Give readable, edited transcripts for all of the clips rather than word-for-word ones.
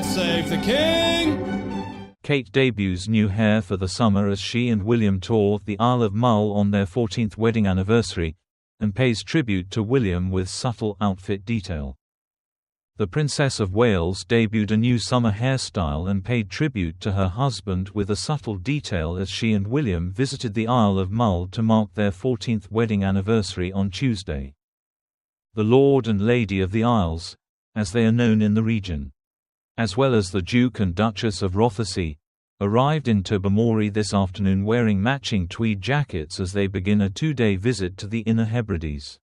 God Save the King! Kate debuts new hair for the summer as she and William tour the Isle of Mull on their 14th wedding anniversary, and pays tribute to William with subtle outfit detail. The Princess of Wales debuted a new summer hairstyle and paid tribute to her husband with a subtle detail as she and William visited the Isle of Mull to mark their 14th wedding anniversary on Tuesday. The Lord and Lady of the Isles, as they are known in the region, as well as the Duke and Duchess of Rothesay, arrived in Tobermory this afternoon wearing matching tweed jackets as they begin a two-day visit to the Inner Hebrides.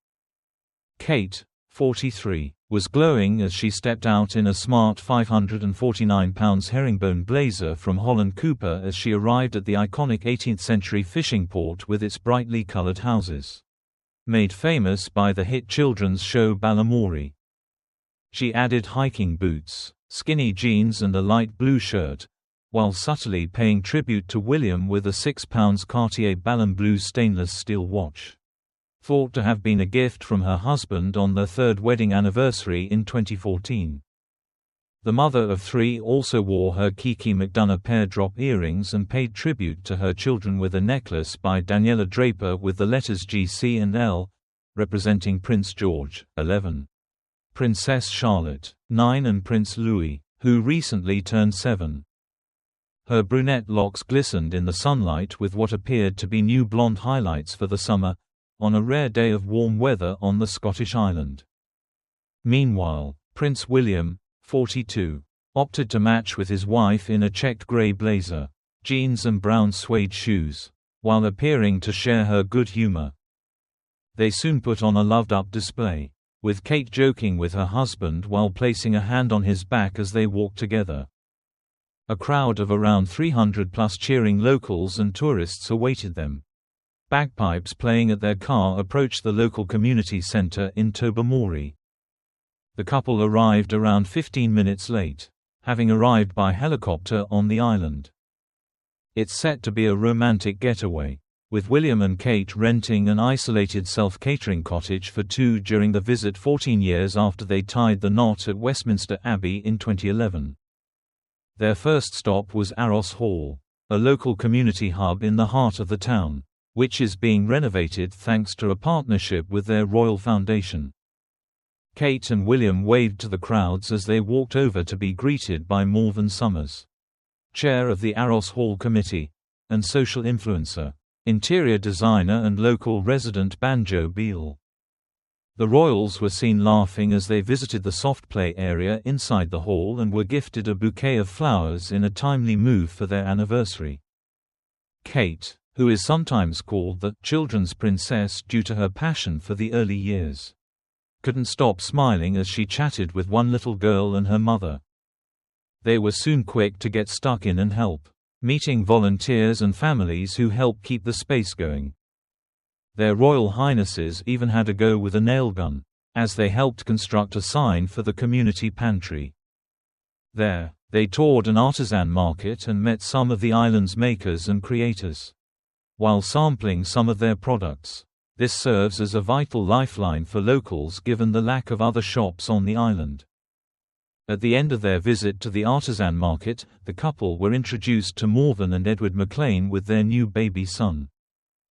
Kate, 43, was glowing as she stepped out in a smart £549 herringbone blazer from Holland Cooper as she arrived at the iconic 18th-century fishing port with its brightly coloured houses. Made famous by the hit children's show Tobermory. She added hiking boots, skinny jeans and a light blue shirt, while subtly paying tribute to William with a £6 Cartier Ballon Bleu stainless steel watch, thought to have been a gift from her husband on their third wedding anniversary in 2014. The mother of three also wore her Kiki McDonough pear-drop earrings and paid tribute to her children with a necklace by Daniela Draper with the letters G, C and L, representing Prince George, 11, Princess Charlotte, 9 and Prince Louis, who recently turned 7. Her brunette locks glistened in the sunlight with what appeared to be new blonde highlights for the summer, on a rare day of warm weather on the Scottish island. Meanwhile, Prince William, 42, opted to match with his wife in a checked grey blazer, jeans and brown suede shoes, while appearing to share her good humour. They soon put on a loved-up display, with Kate joking with her husband while placing a hand on his back as they walked together. A crowd of around 300+ cheering locals and tourists awaited them. Bagpipes playing at their car approached the local community centre in Tobermory. The couple arrived around 15 minutes late, having arrived by helicopter on the island. It's set to be a romantic getaway, with William and Kate renting an isolated self-catering cottage for two during the visit 14 years after they tied the knot at Westminster Abbey in 2011. Their first stop was Arros Hall, a local community hub in the heart of the town, which is being renovated thanks to a partnership with their Royal Foundation. Kate and William waved to the crowds as they walked over to be greeted by Morven Summers, chair of the Arros Hall Committee, and social influencer, interior designer and local resident Banjo Beale. The royals were seen laughing as they visited the soft play area inside the hall and were gifted a bouquet of flowers in a timely move for their anniversary. Kate, who is sometimes called the children's princess due to her passion for the early years, couldn't stop smiling as she chatted with one little girl and her mother. They were soon quick to get stuck in and help, meeting volunteers and families who help keep the space going. Their Royal Highnesses even had a go with a nail gun, as they helped construct a sign for the community pantry. There, they toured an artisan market and met some of the island's makers and creators, while sampling some of their products. This serves as a vital lifeline for locals given the lack of other shops on the island. At the end of their visit to the artisan market, the couple were introduced to Morven and Edward McLean with their new baby son,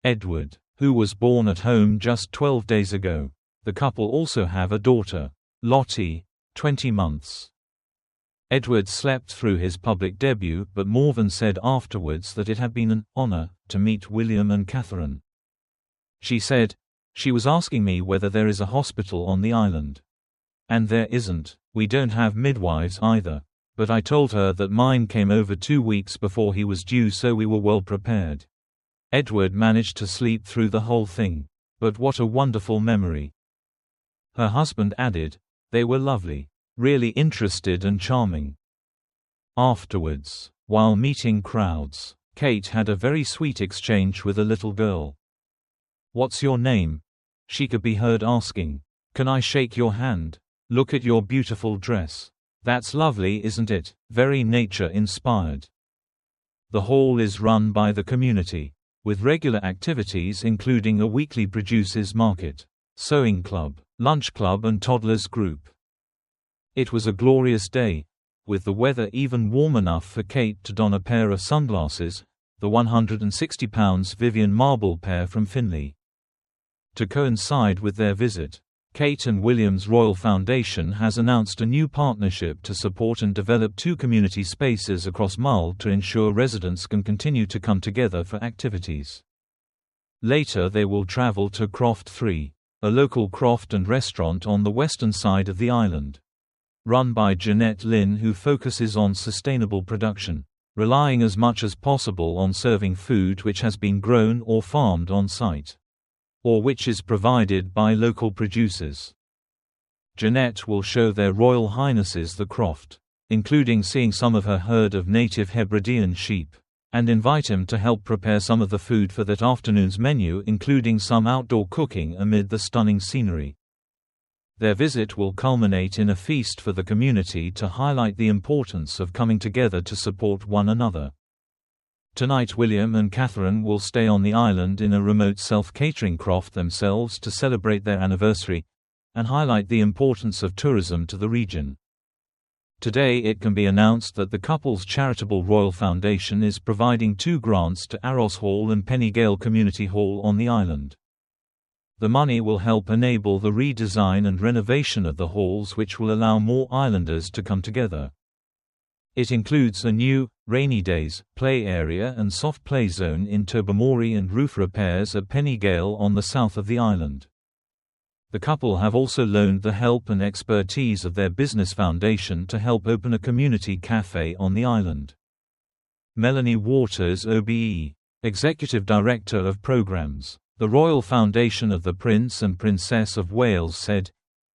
Edward, who was born at home just 12 days ago. The couple also have a daughter, Lottie, 20 months. Edward slept through his public debut, but Morven said afterwards that it had been an honor to meet William and Catherine. She said, "She was asking me whether there is a hospital on the island. And there isn't. We don't have midwives either. But I told her that mine came over 2 weeks before he was due, so we were well prepared." Edward managed to sleep through the whole thing. But what a wonderful memory. Her husband added, "They were lovely. Really interested and charming." Afterwards, while meeting crowds, Kate had a very sweet exchange with a little girl. "What's your name?" she could be heard asking. "Can I shake your hand? Look at your beautiful dress. That's lovely, isn't it? Very nature-inspired." The hall is run by the community, with regular activities including a weekly produces market, sewing club, lunch club and toddlers group. It was a glorious day, with the weather even warm enough for Kate to don a pair of sunglasses, the £160 Vivian marble pair from Finley. To coincide with their visit, Kate and William's Royal Foundation has announced a new partnership to support and develop 2 community spaces across Mull to ensure residents can continue to come together for activities. Later they will travel to Croft 3, a local croft and restaurant on the western side of the island. Run by Jeanette Lynn, who focuses on sustainable production, relying as much as possible on serving food which has been grown or farmed on site, or which is provided by local producers. Jeanette will show their Royal Highnesses the croft, including seeing some of her herd of native Hebridean sheep, and invite him to help prepare some of the food for that afternoon's menu, including some outdoor cooking amid the stunning scenery. Their visit will culminate in a feast for the community to highlight the importance of coming together to support one another. Tonight William and Catherine will stay on the island in a remote self-catering croft themselves to celebrate their anniversary, and highlight the importance of tourism to the region. Today it can be announced that the couple's charitable Royal Foundation is providing 2 grants to Arros Hall and Pennygale Community Hall on the island. The money will help enable the redesign and renovation of the halls, which will allow more islanders to come together. It includes a new, rainy days, play area and soft play zone in Tobermory and roof repairs at Pennygale on the south of the island. The couple have also loaned the help and expertise of their business foundation to help open a community cafe on the island. Melanie Waters, OBE, Executive Director of Programs, the Royal Foundation of the Prince and Princess of Wales, said,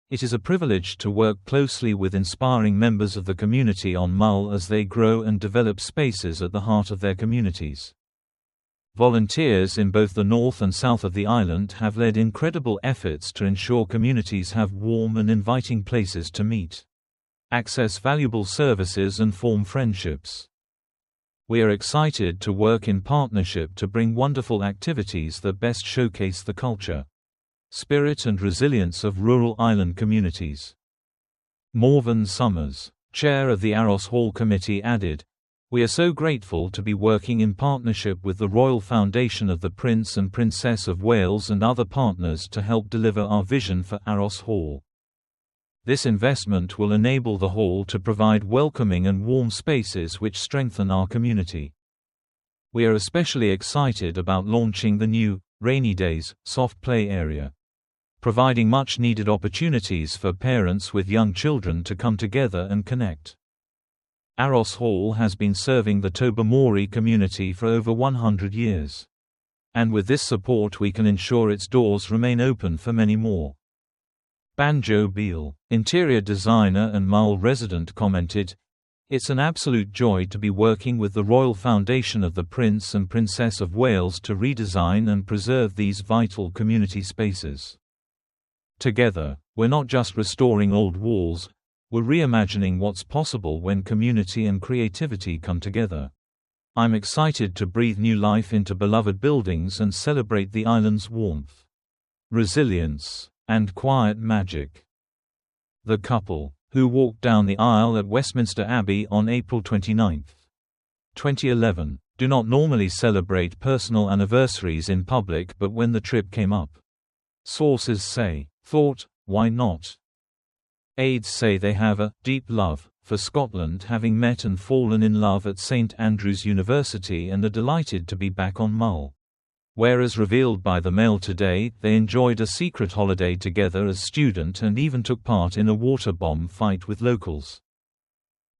"It is a privilege to work closely with inspiring members of the community on Mull as they grow and develop spaces at the heart of their communities. Volunteers in both the north and south of the island have led incredible efforts to ensure communities have warm and inviting places to meet, access valuable services and form friendships. We are excited to work in partnership to bring wonderful activities that best showcase the culture, spirit and resilience of rural island communities." Morven Summers, chair of the Arros Hall Committee, added, "We are so grateful to be working in partnership with the Royal Foundation of the Prince and Princess of Wales and other partners to help deliver our vision for Arros Hall. This investment will enable the hall to provide welcoming and warm spaces which strengthen our community. We are especially excited about launching the new, rainy days, soft play area, providing much-needed opportunities for parents with young children to come together and connect." Arros Hall has been serving the Tobermory community for over 100 years. And with this support we can ensure its doors remain open for many more. Banjo Beale, interior designer and Mull resident, commented, "It's an absolute joy to be working with the Royal Foundation of the Prince and Princess of Wales to redesign and preserve these vital community spaces. Together, we're not just restoring old walls, we're reimagining what's possible when community and creativity come together. I'm excited to breathe new life into beloved buildings and celebrate the island's warmth, resilience, and quiet magic." The couple, who walked down the aisle at Westminster Abbey on April 29, 2011, do not normally celebrate personal anniversaries in public, but when the trip came up, sources say, thought, why not? Aides say they have a deep love for Scotland, having met and fallen in love at St Andrews University, and are delighted to be back on Mull. Whereas revealed by the Mail today, they enjoyed a secret holiday together as student and even took part in a water bomb fight with locals.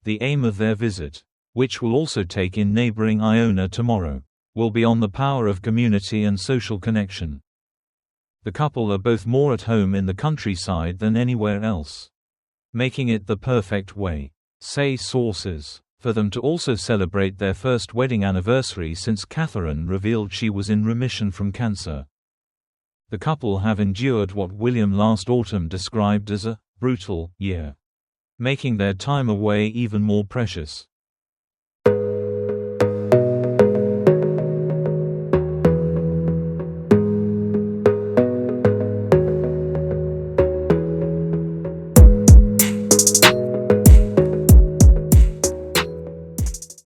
The aim of their visit, which will also take in neighbouring Iona tomorrow, will be on the power of community and social connection. The couple are both more at home in the countryside than anywhere else, making it the perfect way, say sources, for them to also celebrate their first wedding anniversary since Catherine revealed she was in remission from cancer. The couple have endured what William last autumn described as a brutal year, making their time away even more precious.